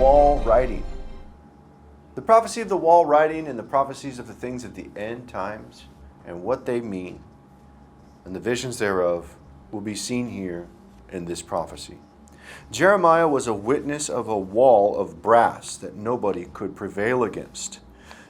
wall writing. The prophecy of the wall writing and the prophecies of the things of the end times and what they mean and the visions thereof will be seen here in this prophecy. Jeremiah was a witness of a wall of brass that nobody could prevail against.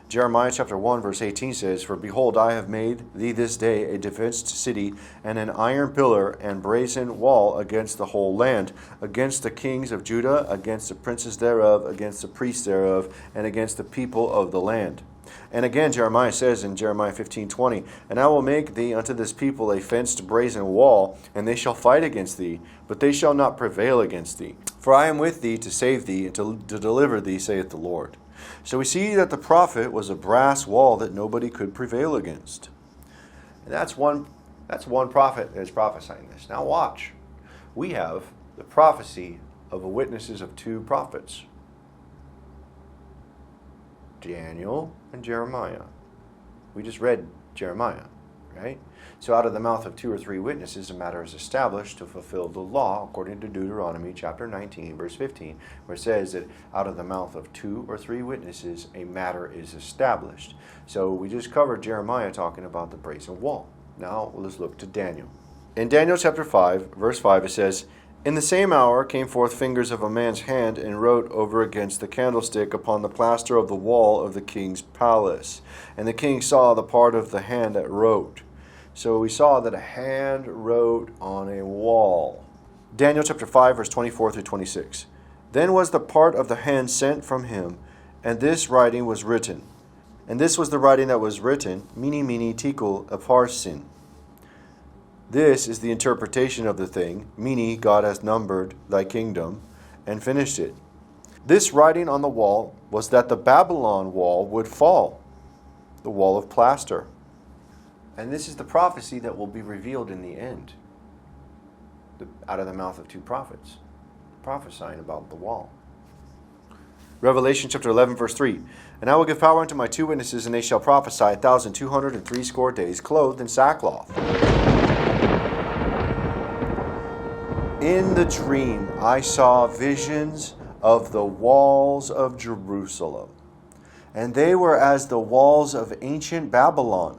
Jeremiah chapter 1 verse 18 says, "For behold, I have made thee this day a defenced city, and an iron pillar and brazen wall against the whole land, against the kings of Judah, against the princes thereof, against the priests thereof, and against the people of the land." And again Jeremiah says in Jeremiah 15:20, "And I will make thee unto this people a fenced brazen wall, and they shall fight against thee, but they shall not prevail against thee. For I am with thee to save thee and to deliver thee, saith the Lord." So we see that the prophet was a brass wall that nobody could prevail against. And that's one prophet that is prophesying this. Now watch. We have the prophecy of the witnesses of two prophets, Daniel and Jeremiah. We just read Jeremiah, right? So out of the mouth of two or three witnesses, a matter is established to fulfill the law, according to Deuteronomy chapter 19, verse 15, where it says that out of the mouth of two or three witnesses, a matter is established. So we just covered Jeremiah talking about the brazen wall. Now let's look to Daniel. In Daniel chapter 5, verse 5, it says, "In the same hour came forth fingers of a man's hand, and wrote over against the candlestick upon the plaster of the wall of the king's palace. And the king saw the part of the hand that wrote." So we saw that a hand wrote on a wall. Daniel chapter 5, verse 24 through 26. "Then was the part of the hand sent from him, and this writing was written. And this was the writing that was written, Mene, Mene, Tekel, Upharsin. This is the interpretation of the thing. Mene, God hath numbered thy kingdom, and finished it. This writing on the wall was that the Babylon wall would fall, the wall of plaster. And this is the prophecy that will be revealed in the end, out of the mouth of two prophets, prophesying about the wall. Revelation chapter 11, verse 3. "And I will give power unto my two witnesses, and they shall prophesy 1,260 days, clothed in sackcloth. In the dream I saw visions of the walls of Jerusalem, and they were as the walls of ancient Babylon,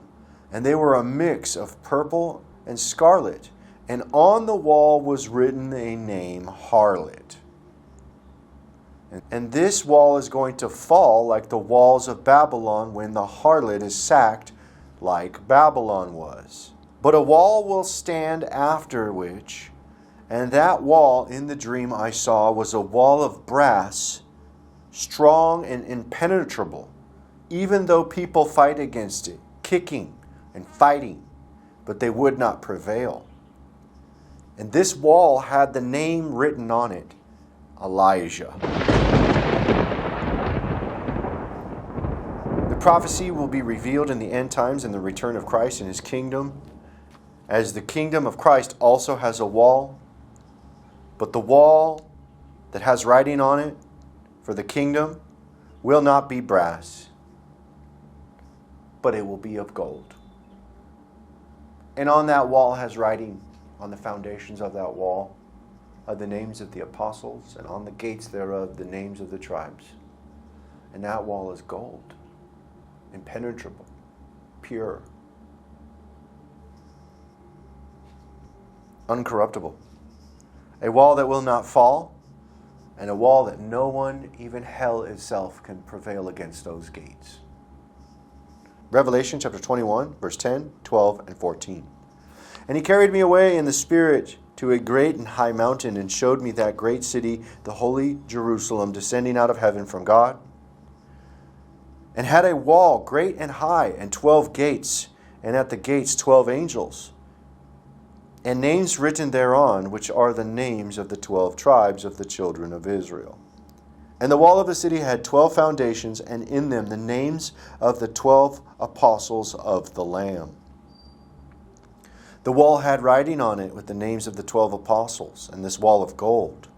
and they were a mix of purple and scarlet, and on the wall was written a name, Harlot. And this wall is going to fall like the walls of Babylon when the harlot is sacked like Babylon was. But a wall will stand after which, and that wall in the dream I saw was a wall of brass, strong and impenetrable, even though people fight against it, kicking and fighting, but they would not prevail. And this wall had the name written on it, Elijah." The prophecy will be revealed in the end times in the return of Christ and his kingdom, as the kingdom of Christ also has a wall, but the wall that has writing on it for the kingdom will not be brass, but it will be of gold. And on that wall has writing, on the foundations of that wall, are the names of the apostles, and on the gates thereof the names of the tribes. And that wall is gold, impenetrable, pure, uncorruptible. A wall that will not fall, and a wall that no one, even hell itself, can prevail against those gates. Revelation chapter 21, verse 10, 12, and 14. "And he carried me away in the Spirit to a great and high mountain, and showed me that great city, the holy Jerusalem, descending out of heaven from God, and had a wall great and high, and 12 gates, and at the gates 12 angels, and names written thereon, which are the names of the 12 tribes of the children of Israel. And the wall of the city had 12 foundations, and in them the names of the 12 apostles of the Lamb. The wall had writing on it with the names of the 12 apostles, and this wall of gold,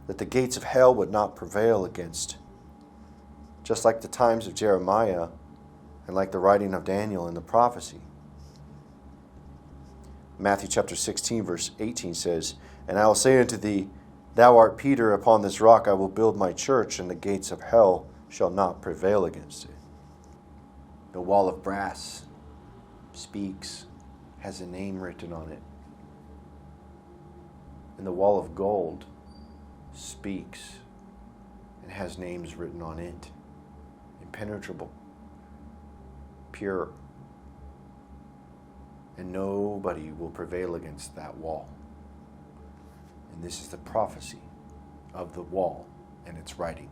that the gates of hell would not prevail against, just like the times of Jeremiah and like the writing of Daniel in the prophecy." Matthew chapter 16, verse 18 says, "And I will say unto thee, Thou art Peter, upon this rock I will build my church, and the gates of hell shall not prevail against it. The wall of brass speaks, has a name written on it. And the wall of gold speaks and has names written on it. Impenetrable, pure. And nobody will prevail against that wall. And this is the prophecy of the wall and its writing.